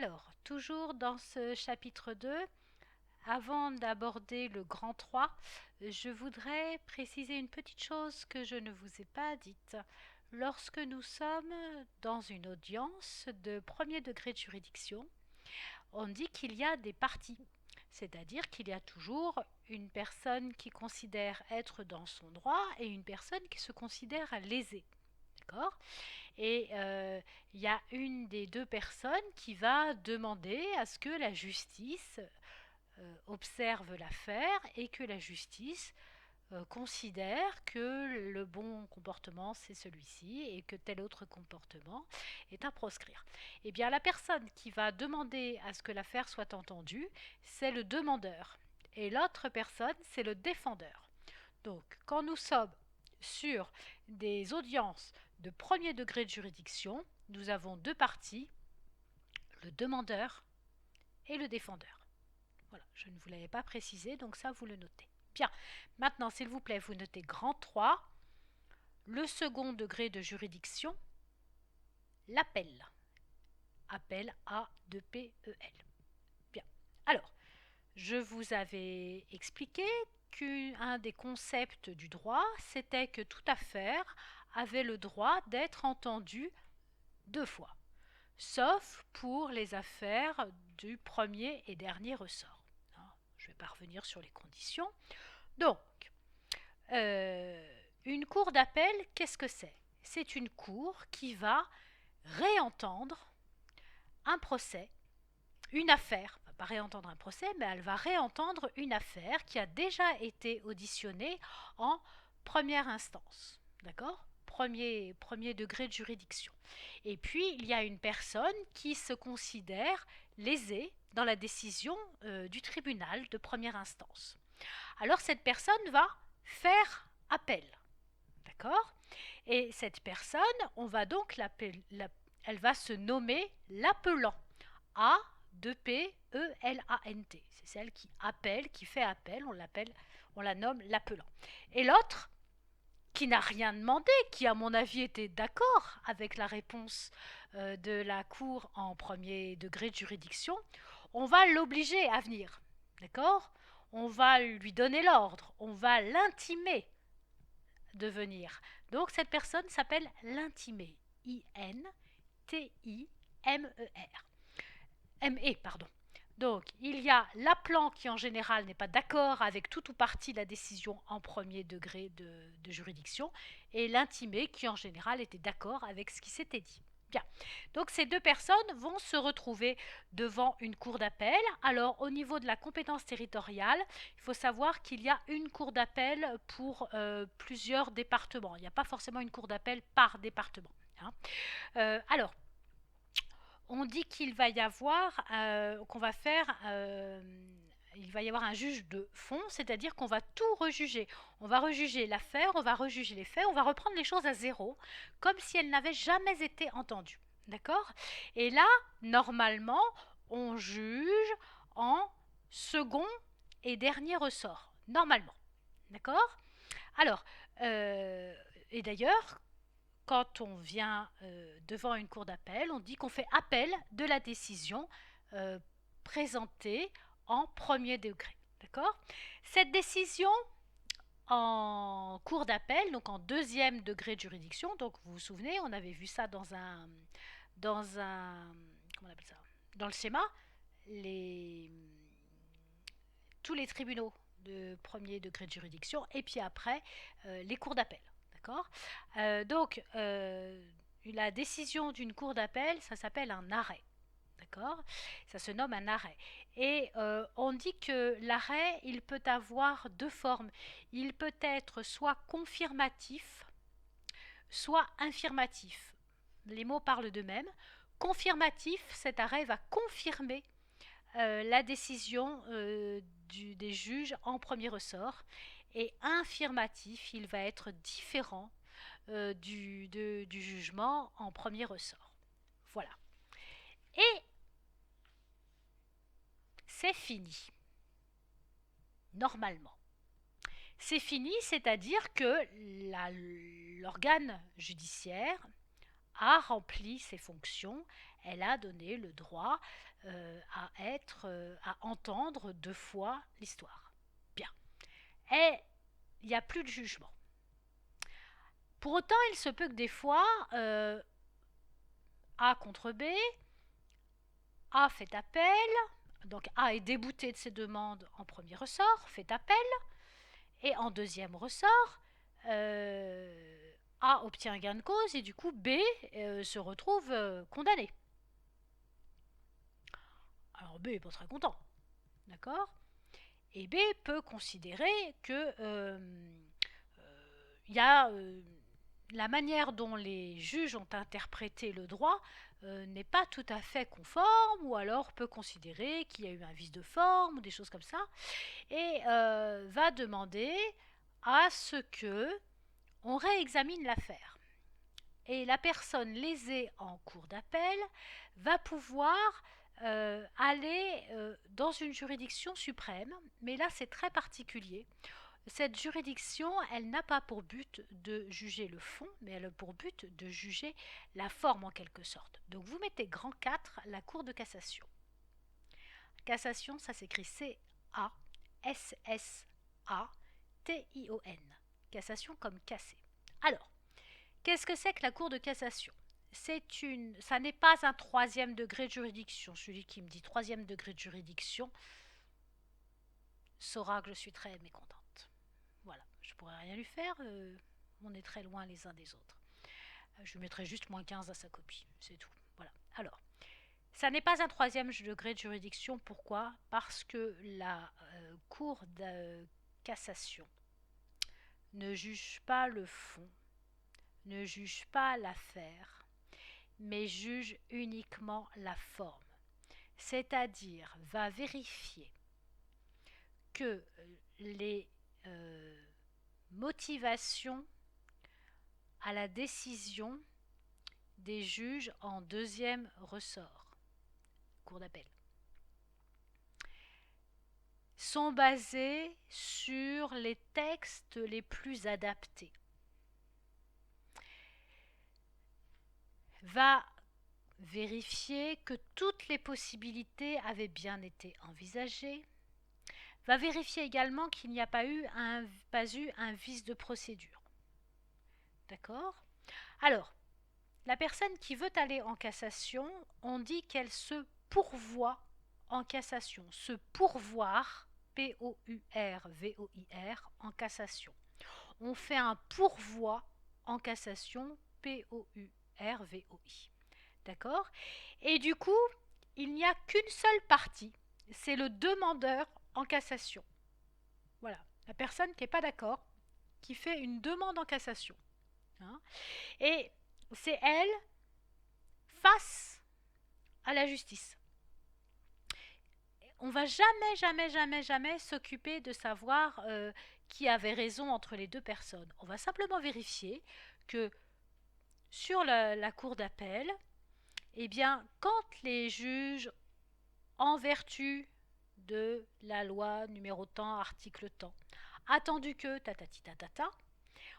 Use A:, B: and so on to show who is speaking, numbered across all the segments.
A: Alors, toujours dans ce chapitre 2, avant d'aborder le grand 3, je voudrais préciser une petite chose que je ne vous ai pas dite. Lorsque nous sommes dans une audience de premier degré de juridiction, on dit qu'il y a des parties, c'est-à-dire qu'il y a toujours une personne qui considère être dans son droit et une personne qui se considère lésée. D'accord ? Et il y a une des deux personnes qui va demander à ce que la justice observe l'affaire et que la justice considère que le bon comportement c'est celui-ci et que tel autre comportement est à proscrire. Eh bien, la personne qui va demander à ce que l'affaire soit entendue, c'est le demandeur. Et l'autre personne, c'est le défendeur. Donc, quand nous sommes sur des audiences de premier degré de juridiction, nous avons deux parties, le demandeur et le défendeur. Voilà, je ne vous l'avais pas précisé, donc ça vous le notez. Bien, maintenant s'il vous plaît, vous notez grand 3, le second degré de juridiction, l'appel. Appel A2PEL. Bien, alors, je vous avais expliqué qu'un des concepts du droit, c'était que toute affaire avait le droit d'être entendue deux fois, sauf pour les affaires du premier et dernier ressort. Je ne vais pas revenir sur les conditions. Donc, une cour d'appel, qu'est-ce que c'est? C'est une cour qui va réentendre un procès, une affaire, pas réentendre un procès, mais elle va réentendre une affaire qui a déjà été auditionnée en première instance. D'accord ? Premier degré de juridiction. Et puis, il y a une personne qui se considère lésée dans la décision du tribunal de première instance. Alors, cette personne va faire appel. D'accord ? Et cette personne, on va donc elle va se nommer l'appelant. A-2-P-E-L-A-N-T. C'est celle qui appelle, qui fait appel, on la nomme l'appelant. Et l'autre, qui n'a rien demandé, qui à mon avis était d'accord avec la réponse de la cour en premier degré de juridiction, on va l'obliger à venir. D'accord ? On va lui donner l'ordre, on va l'intimer de venir. Donc cette personne s'appelle l'intimé. I-N-T-I-M-E-R. M-E, pardon. Donc, il y a l'appelant qui en général n'est pas d'accord avec tout ou partie de la décision en premier degré de juridiction et l'intimé qui en général était d'accord avec ce qui s'était dit. Bien, donc ces deux personnes vont se retrouver devant une cour d'appel. Alors au niveau de la compétence territoriale, il faut savoir qu'il y a une cour d'appel pour plusieurs départements. Il n'y a pas forcément une cour d'appel par département. Alors, on dit qu'il va y avoir, il va y avoir un juge de fond, c'est-à-dire qu'on va tout rejuger. On va rejuger l'affaire, on va rejuger les faits, on va reprendre les choses à zéro, comme si elles n'avaient jamais été entendues. D'accord ? Et là, normalement, on juge en second et dernier ressort. Normalement. D'accord ? Alors, et d'ailleurs, quand on vient devant une cour d'appel, on dit qu'on fait appel de la décision présentée en premier degré. D'accord ? Cette décision en cour d'appel, donc en deuxième degré de juridiction, donc vous vous souvenez, on avait vu ça dans un comment on appelle ça ? Dans le schéma, tous les tribunaux de premier degré de juridiction et puis après les cours d'appel. D'accord ? Donc, la décision d'une cour d'appel, ça s'appelle un arrêt. D'accord ? Ça se nomme un arrêt. Et on dit que l'arrêt, il peut avoir deux formes. Il peut être soit confirmatif, soit infirmatif. Les mots parlent d'eux-mêmes. Confirmatif, cet arrêt va confirmer la décision des juges en premier ressort. Et infirmatif, il va être différent du jugement en premier ressort. Voilà. Et c'est fini. Normalement. C'est fini, c'est-à-dire que l'organe judiciaire a rempli ses fonctions, elle a donné le droit à entendre 2 fois l'histoire. Bien. Et il n'y a plus de jugement. Pour autant, il se peut que des fois, A contre B, A fait appel, donc A est débouté de ses demandes en premier ressort, fait appel, et en deuxième ressort, A obtient gain de cause et du coup B se retrouve condamné. Alors B n'est pas très content, d'accord? Et B peut considérer que y a la manière dont les juges ont interprété le droit n'est pas tout à fait conforme, ou alors peut considérer qu'il y a eu un vice de forme ou des choses comme ça, et va demander à ce que on réexamine l'affaire. Et la personne lésée en cour d'appel va pouvoir aller dans une juridiction suprême, mais là c'est très particulier. Cette juridiction, elle n'a pas pour but de juger le fond, mais elle a pour but de juger la forme en quelque sorte. Donc vous mettez grand 4, la Cour de cassation. Cassation, ça s'écrit C-A-S-S-A-T-I-O-N. Cassation comme cassé. Alors, qu'est-ce que c'est que la Cour de cassation? Ça n'est pas un 3e degré de juridiction. Celui qui me dit 3e degré de juridiction saura que je suis très mécontente. Voilà, je pourrais rien lui faire, on est très loin les uns des autres. Je lui mettrai juste moins 15 à sa copie, c'est tout. Voilà. Alors, ça n'est pas un 3e degré de juridiction, pourquoi? Parce que la Cour de cassation ne juge pas le fond, ne juge pas l'affaire, mais juge uniquement la forme. C'est-à-dire va vérifier que les motivations à la décision des juges en 2e ressort, cour d'appel, sont basées sur les textes les plus adaptés. Va vérifier que toutes les possibilités avaient bien été envisagées. Va vérifier également qu'il n'y a pas eu un vice de procédure. D'accord? Alors, la personne qui veut aller en cassation, on dit qu'elle se pourvoit en cassation. Se pourvoir, P-O-U-R-V-O-I-R, en cassation. On fait un pourvoi en cassation, P-O-U-R-V-O-I. D'accord? Et du coup, il n'y a qu'une seule partie, c'est le demandeur en cassation. Voilà, la personne qui n'est pas d'accord, qui fait une demande en cassation. Hein? Et c'est elle face à la justice. On va jamais s'occuper de savoir qui avait raison entre les deux personnes. On va simplement vérifier que sur la cour d'appel, eh bien, quand les juges, en vertu de la loi numéro tant, article tant, attendu que tatati tatata,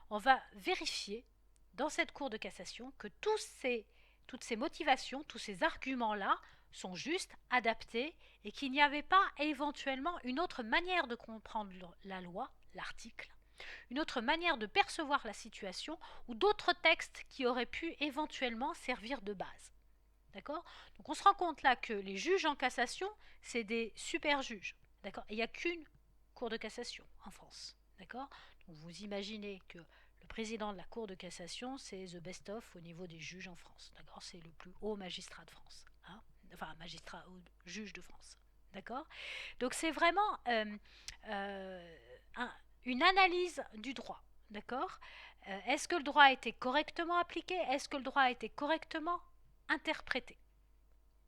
A: on va vérifier dans cette cour de cassation que toutes ces motivations, tous ces arguments-là sont justes, adaptés, et qu'il n'y avait pas éventuellement une autre manière de comprendre la loi, l'article, une autre manière de percevoir la situation, ou d'autres textes qui auraient pu éventuellement servir de base. D'accord? Donc on se rend compte là que les juges en cassation, c'est des super juges. D'accord? Il n'y a qu'une cour de cassation en France. D'accord? Donc vous imaginez que le président de la cour de cassation, c'est the best-of au niveau des juges en France. D'accord? C'est le plus haut magistrat de France. Hein? Enfin, magistrat ou juge de France. D'accord? Donc c'est vraiment une analyse du droit. D'accord? Est-ce que le droit a été correctement appliqué? Est-ce que le droit a été correctement interprété?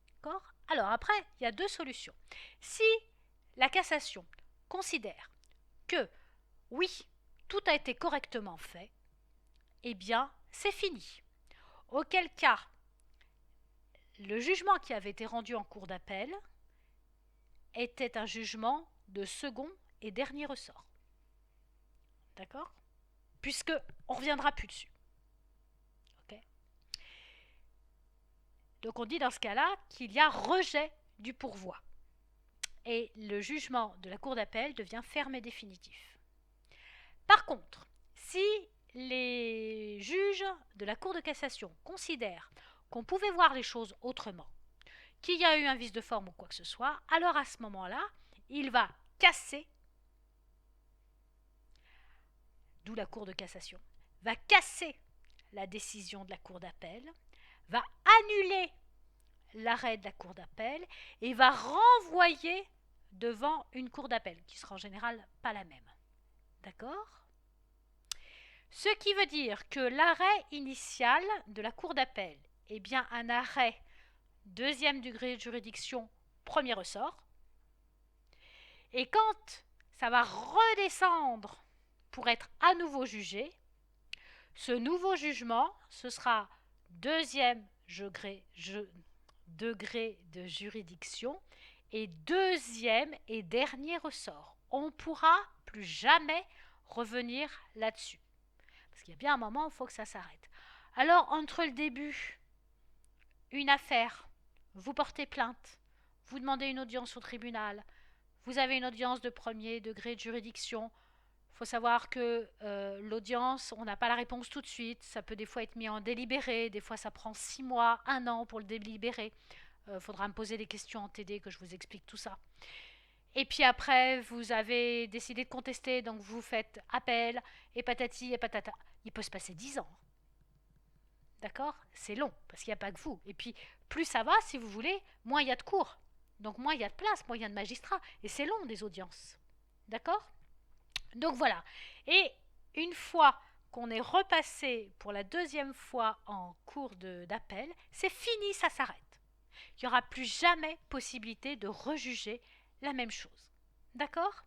A: D'accord? Alors après, il y a 2 solutions. Si la cassation considère que oui, tout a été correctement fait, eh bien, c'est fini. Auquel cas, le jugement qui avait été rendu en cour d'appel était un jugement de second et dernier ressort. D'accord? Puisque on ne reviendra plus dessus. Okay? Donc on dit dans ce cas-là qu'il y a rejet du pourvoi. Et le jugement de la cour d'appel devient ferme et définitif. Par contre, si les juges de la cour de cassation considèrent qu'on pouvait voir les choses autrement, qu'il y a eu un vice de forme ou quoi que ce soit, alors à ce moment-là, il va casser, d'où la cour de cassation, va casser la décision de la cour d'appel, va annuler l'arrêt de la cour d'appel et va renvoyer devant une cour d'appel, qui sera en général pas la même. D'accord ? Ce qui veut dire que l'arrêt initial de la cour d'appel est bien un arrêt deuxième degré de juridiction, premier ressort. Et quand ça va redescendre pour être à nouveau jugé, ce nouveau jugement, ce sera deuxième degré de juridiction et deuxième et dernier ressort. On ne pourra plus jamais revenir là-dessus. Parce qu'il y a bien un moment où il faut que ça s'arrête. Alors, entre le début, une affaire, vous portez plainte, vous demandez une audience au tribunal, vous avez une audience de premier degré de juridiction. Il faut savoir que l'audience, on n'a pas la réponse tout de suite. Ça peut des fois être mis en délibéré. Des fois, ça prend 6 mois, 1 an pour le délibérer. Il faudra me poser des questions en TD que je vous explique tout ça. Et puis après, vous avez décidé de contester, donc vous faites appel, et patati et patata. Il peut se passer 10 ans. D'accord ? C'est long, parce qu'il n'y a pas que vous. Et puis, plus ça va, si vous voulez, moins il y a de cours. Donc moins il y a de place, moins il y a de magistrats. Et c'est long, des audiences. D'accord ? Donc voilà. Et une fois qu'on est repassé pour la deuxième fois en cours d'appel, c'est fini, ça s'arrête. Il n'y aura plus jamais possibilité de rejuger la même chose. D'accord ?